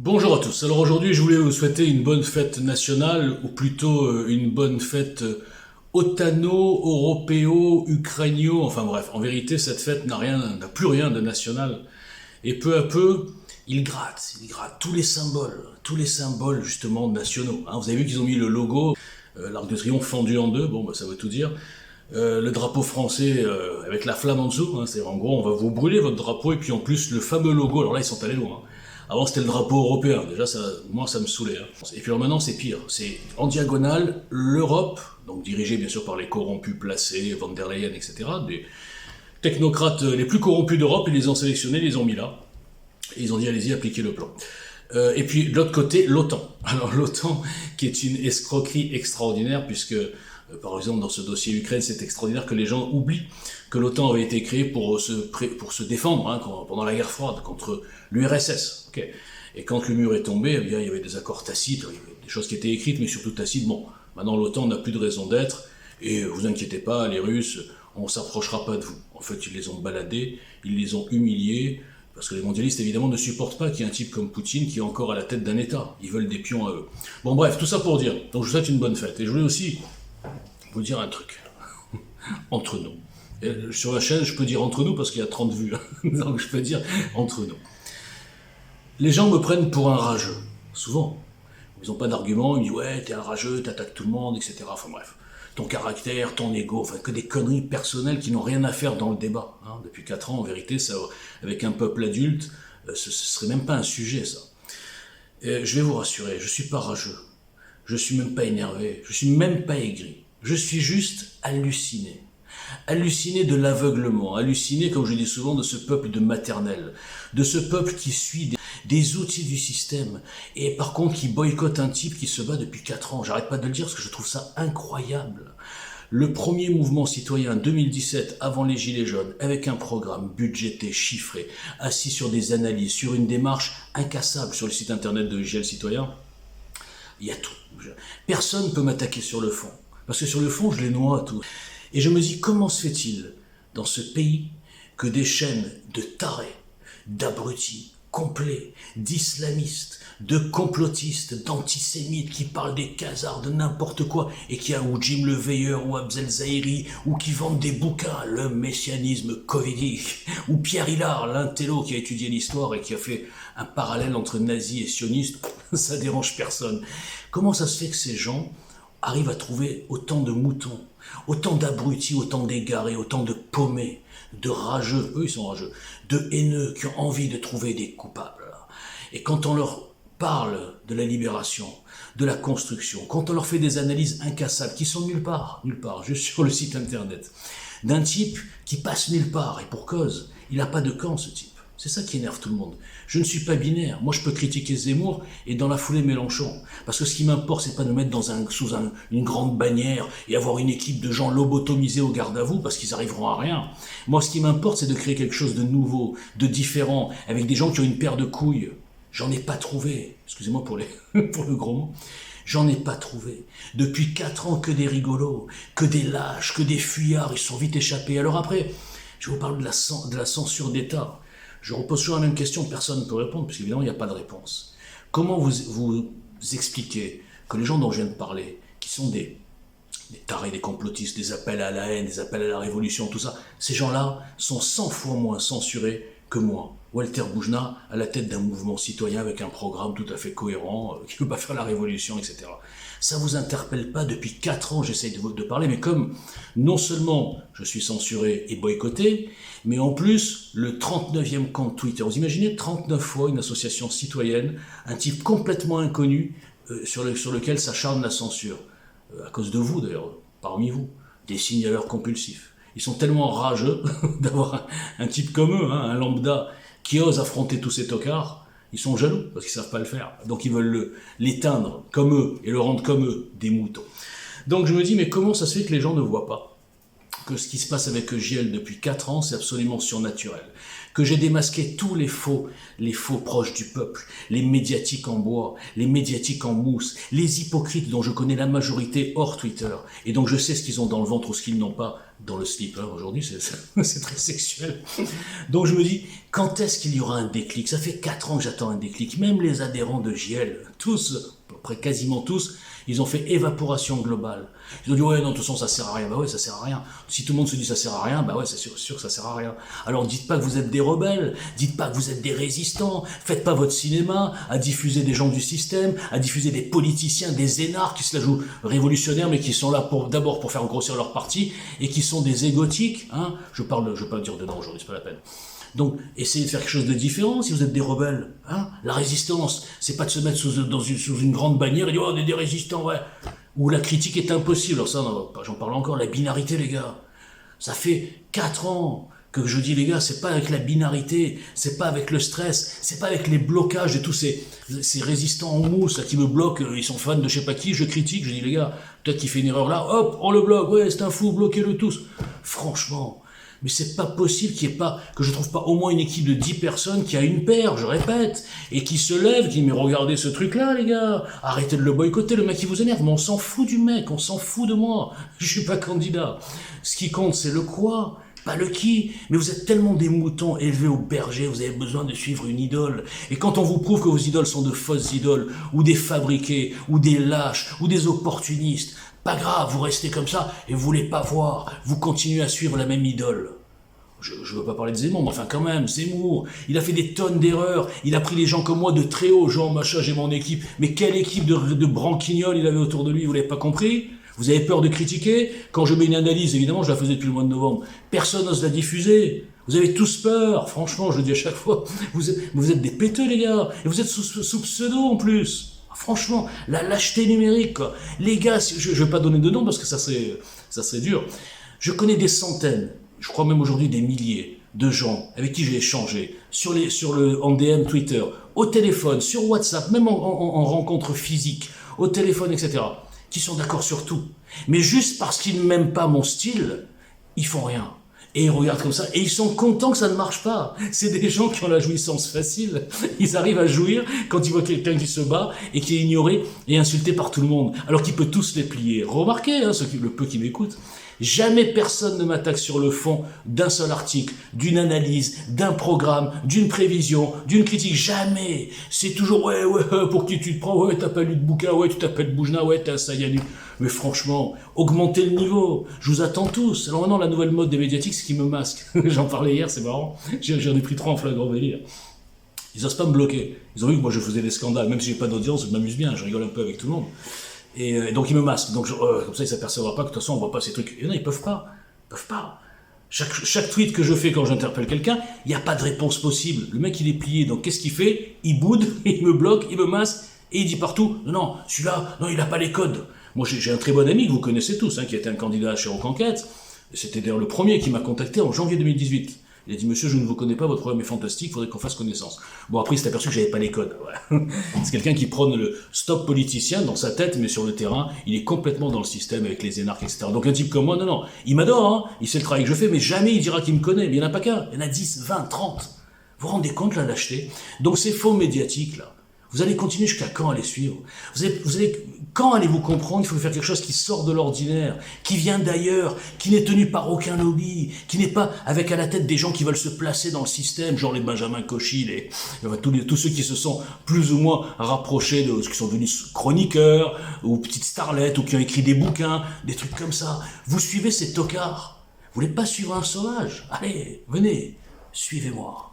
Bonjour à tous. Alors aujourd'hui, je voulais vous souhaiter une bonne fête nationale, ou plutôt une bonne fête otano-européo-ukrainio. Enfin bref, en vérité, cette fête n'a plus rien de national. Et peu à peu, il gratte tous les symboles justement nationaux. Hein, vous avez vu qu'ils ont mis le logo, l'Arc de Triomphe fendu en deux. Bon, bah, ça veut tout dire. Le drapeau français avec la flamme en dessous, hein, c'est en gros on va vous brûler votre drapeau et puis en plus le fameux logo, alors là ils sont allés loin. Hein. Avant c'était le drapeau européen, déjà moi ça me saoulait. Hein. Et puis alors maintenant c'est pire, c'est en diagonale l'Europe, donc dirigée bien sûr par les corrompus placés, Van der Leyen, etc., des technocrates les plus corrompus d'Europe, ils les ont sélectionnés, ils les ont mis là, et ils ont dit allez-y appliquez le plan. Et puis de l'autre côté, l'OTAN. Alors l'OTAN, qui est une escroquerie extraordinaire, puisque par exemple dans ce dossier Ukraine, c'est extraordinaire que les gens oublient que l'OTAN avait été créé pour se défendre hein, pendant la guerre froide contre l'URSS. Okay. Et quand le mur est tombé, eh bien, il y avait des accords tacites, il y avait des choses qui étaient écrites, mais surtout tacites. Bon, maintenant l'OTAN n'a plus de raison d'être, et vous inquiétez pas, les Russes, on s'approchera pas de vous. En fait, ils les ont baladés, ils les ont humiliés, parce que les mondialistes, évidemment, ne supportent pas qu'il y ait un type comme Poutine qui est encore à la tête d'un État. Ils veulent des pions à eux. Bon, bref, tout ça pour dire. Donc, je vous souhaite une bonne fête. Et je voulais aussi vous dire un truc. Entre nous. Et sur la chaîne, je peux dire entre nous parce qu'il y a 30 vues. Donc, je peux dire entre nous. Les gens me prennent pour un rageux. Souvent. Ils n'ont pas d'argument. Ils me disent, ouais, t'es un rageux, t'attaques tout le monde, etc. Enfin, bref. Ton caractère, ton ego, enfin que des conneries personnelles qui n'ont rien à faire dans le débat. Hein. Depuis 4 ans, en vérité, ça, avec un peuple adulte, ce serait même pas un sujet, ça. Et je vais vous rassurer, je suis pas rageux, je suis même pas énervé, je suis même pas aigri. Je suis juste halluciné. Halluciné de l'aveuglement, halluciné, comme je dis souvent, de ce peuple de maternelle, de ce peuple qui suit des outils du système, et par contre qui boycotte un type qui se bat depuis 4 ans. J'arrête pas de le dire parce que je trouve ça incroyable. Le premier mouvement citoyen 2017, avant les Gilets jaunes, avec un programme budgété, chiffré, assis sur des analyses, sur une démarche incassable sur le site internet de IGL Citoyen, il y a tout. Personne ne peut m'attaquer sur le fond, parce que sur le fond, je les noie tous. Et je me dis, comment se fait-il, dans ce pays, que des chaînes de tarés, d'abrutis, complets, d'islamistes, de complotistes, d'antisémites qui parlent des khazars, de n'importe quoi, et qui a ou Jim le Veilleur, ou Abdel Zahiri, ou qui vendent des bouquins, le messianisme covidique, ou Pierre Hillard, l'intello qui a étudié l'histoire et qui a fait un parallèle entre nazis et sionistes, ça dérange personne. Comment ça se fait que ces gens arrivent à trouver autant de moutons, autant d'abrutis, autant d'égarés, autant de paumés, de rageux, eux ils sont rageux, de haineux qui ont envie de trouver des coupables. Et quand on leur parle de la libération, de la construction, quand on leur fait des analyses incassables qui sont nulle part, juste sur le site internet, d'un type qui passe nulle part, et pour cause, il n'a pas de camp ce type. C'est ça qui énerve tout le monde. Je ne suis pas binaire. Moi, je peux critiquer Zemmour et dans la foulée Mélenchon. Parce que ce qui m'importe, c'est pas de mettre sous une grande bannière et avoir une équipe de gens lobotomisés au garde à vous parce qu'ils arriveront à rien. Moi, ce qui m'importe, c'est de créer quelque chose de nouveau, de différent, avec des gens qui ont une paire de couilles. J'en ai pas trouvé. Excusez-moi pour le gros mot. J'en ai pas trouvé. Depuis 4 ans, que des rigolos, que des lâches, que des fuyards. Ils sont vite échappés. Alors après, je vous parle de la censure d'État. Je repose toujours la même question, personne ne peut répondre, puisqu'évidemment, il n'y a pas de réponse. Comment vous expliquez que les gens dont je viens de parler, qui sont des tarés, des complotistes, des appels à la haine, des appels à la révolution, tout ça, ces gens-là sont 100 fois moins censurés que moi, Walter Boujna, à la tête d'un mouvement citoyen avec un programme tout à fait cohérent, qui ne veut pas faire la révolution, etc. Ça vous interpelle pas? Depuis 4 ans, j'essaye de parler, mais comme non seulement je suis censuré et boycotté, mais en plus, le 39e compte Twitter. Vous imaginez 39 fois une association citoyenne, un type complètement inconnu, sur lequel s'acharne la censure. À cause de vous, d'ailleurs, parmi vous, des signaleurs compulsifs. Ils sont tellement rageux d'avoir un type comme eux, hein, un lambda, qui ose affronter tous ces tocards. Ils sont jaloux parce qu'ils savent pas le faire. Donc ils veulent l'éteindre comme eux et le rendre comme eux, des moutons. Donc je me dis, mais comment ça se fait que les gens ne voient pas que ce qui se passe avec Giel depuis 4 ans, c'est absolument surnaturel. Que j'ai démasqué tous les faux proches du peuple, les médiatiques en bois, les médiatiques en mousse, les hypocrites dont je connais la majorité hors Twitter, et donc je sais ce qu'ils ont dans le ventre ou ce qu'ils n'ont pas dans le slip. Aujourd'hui, c'est très sexuel. Donc je me dis, quand est-ce qu'il y aura un déclic? Ça fait 4 ans que j'attends un déclic. Même les adhérents de Giel, tous, à peu près quasiment tous, ils ont fait évaporation globale. Ils ont dit, ouais, non, de toute façon, ça sert à rien. Bah ouais, ça sert à rien. Si tout le monde se dit ça sert à rien, bah ouais, c'est sûr que ça sert à rien. Alors dites pas que vous êtes des rebelles, dites pas que vous êtes des résistants, faites pas votre cinéma à diffuser des gens du système, à diffuser des politiciens, des énarques qui se la jouent révolutionnaires, mais qui sont là d'abord pour faire grossir leur parti, et qui sont des égotiques, hein. Je vais pas dire de nom aujourd'hui, c'est pas la peine. Donc, essayez de faire quelque chose de différent si vous êtes des rebelles. Hein. La résistance, c'est pas de se mettre sous une grande bannière et dire « Oh, on est des résistants, ouais !» Où la critique est impossible. Alors ça, j'en parle encore, la binarité, les gars. Ça fait 4 ans que je dis, les gars, c'est pas avec la binarité, c'est pas avec le stress, c'est pas avec les blocages de tous ces résistants en mousse là, qui me bloquent, ils sont fans de je sais pas qui, je critique, je dis, les gars, peut-être qu'il fait une erreur là, hop, on le bloque, ouais, c'est un fou, bloquez-le tous. Franchement... Mais c'est pas possible que je trouve pas au moins une équipe de 10 personnes qui a une paire, je répète, et qui se lève, qui dit, mais regardez ce truc-là, les gars, arrêtez de le boycotter, le mec qui vous énerve, mais on s'en fout du mec, on s'en fout de moi, je suis pas candidat. Ce qui compte, c'est le quoi, pas le qui, mais vous êtes tellement des moutons élevés au berger, vous avez besoin de suivre une idole. Et quand on vous prouve que vos idoles sont de fausses idoles, ou des fabriqués, ou des lâches, ou des opportunistes, pas grave, vous restez comme ça et vous voulez pas voir, vous continuez à suivre la même idole. Je veux pas parler de Zemmour, mais enfin quand même, Zemmour, il a fait des tonnes d'erreurs, il a pris les gens comme moi de très haut, genre machin, j'ai mon équipe, mais quelle équipe de branquignoles il avait autour de lui, vous l'avez pas compris? Vous avez peur de critiquer? Quand je mets une analyse, évidemment, je la faisais depuis le mois de novembre, personne n'ose la diffuser. Vous avez tous peur, franchement, je le dis à chaque fois, vous êtes des péteux les gars, et vous êtes sous pseudo en plus. Franchement, la lâcheté numérique, quoi. Les gars, je vais pas donner de nom parce que ça serait dur. Je connais des centaines, je crois même aujourd'hui des milliers de gens avec qui j'ai échangé en DM Twitter, au téléphone, sur WhatsApp, même en rencontre physique, au téléphone, etc., qui sont d'accord sur tout. Mais juste parce qu'ils n'aiment pas mon style, ils font rien. Et ils regardent comme ça, et ils sont contents que ça ne marche pas. C'est des gens qui ont la jouissance facile. Ils arrivent à jouir quand ils voient quelqu'un qui se bat et qui est ignoré et insulté par tout le monde, alors qu'il peut tous les plier. Remarquez, hein, le peu qui m'écoutent, jamais personne ne m'attaque sur le fond d'un seul article, d'une analyse, d'un programme, d'une prévision, d'une critique. Jamais. C'est toujours, ouais, pour qui tu te prends, ouais, t'as pas lu de bouquin, ouais, tu t'appelles Boujna, ouais, t'es un Sayanu. Mais franchement, augmentez le niveau. Je vous attends tous. Alors maintenant, la nouvelle mode des médiatiques, c'est qu'ils me masquent. J'en parlais hier, c'est marrant. J'en ai pris 3 en flagrant délit. Ils osent pas me bloquer. Ils ont vu que moi je faisais des scandales. Même si j'ai pas d'audience, je m'amuse bien. Je rigole un peu avec tout le monde. Et donc ils me masquent. Donc comme ça, ils s'apercevront pas que de toute façon, on voit pas ces trucs. Et non, ils peuvent pas. Ils peuvent pas. Chaque tweet que je fais quand j'interpelle quelqu'un, il n'y a pas de réponse possible. Le mec, il est plié. Donc qu'est-ce qu'il fait? Il boude, il me bloque, il me masque. Et il dit partout, non, celui-là, non, il a pas les codes. Moi, j'ai un très bon ami que vous connaissez tous, hein, qui était un candidat chez Reconquête. C'était d'ailleurs le premier qui m'a contacté en janvier 2018. Il a dit, monsieur, je ne vous connais pas, votre programme est fantastique, il faudrait qu'on fasse connaissance. Bon, après, il s'est aperçu que j'avais pas les codes. Voilà. C'est quelqu'un qui prône le stop politicien dans sa tête, mais sur le terrain, il est complètement dans le système avec les énarques, etc. Donc un type comme moi, non, il m'adore, hein, il sait le travail que je fais, mais jamais il dira qu'il me connaît. Mais il n'y en a pas qu'un, il y en a 10, 20, 30. Vous vous rendez compte, la lâcheté? Donc ces faux médiatiques, là, vous allez continuer jusqu'à quand à les suivre? Quand allez-vous comprendre qu'il faut faire quelque chose qui sort de l'ordinaire, qui vient d'ailleurs, qui n'est tenu par aucun lobby, qui n'est pas avec à la tête des gens qui veulent se placer dans le système, genre les Benjamin Cauchy, tous ceux qui se sont plus ou moins rapprochés de ceux qui sont devenus chroniqueurs, ou petites starlettes, ou qui ont écrit des bouquins, des trucs comme ça. Vous suivez ces tocards. Vous voulez pas suivre un sauvage? Allez, venez, suivez-moi.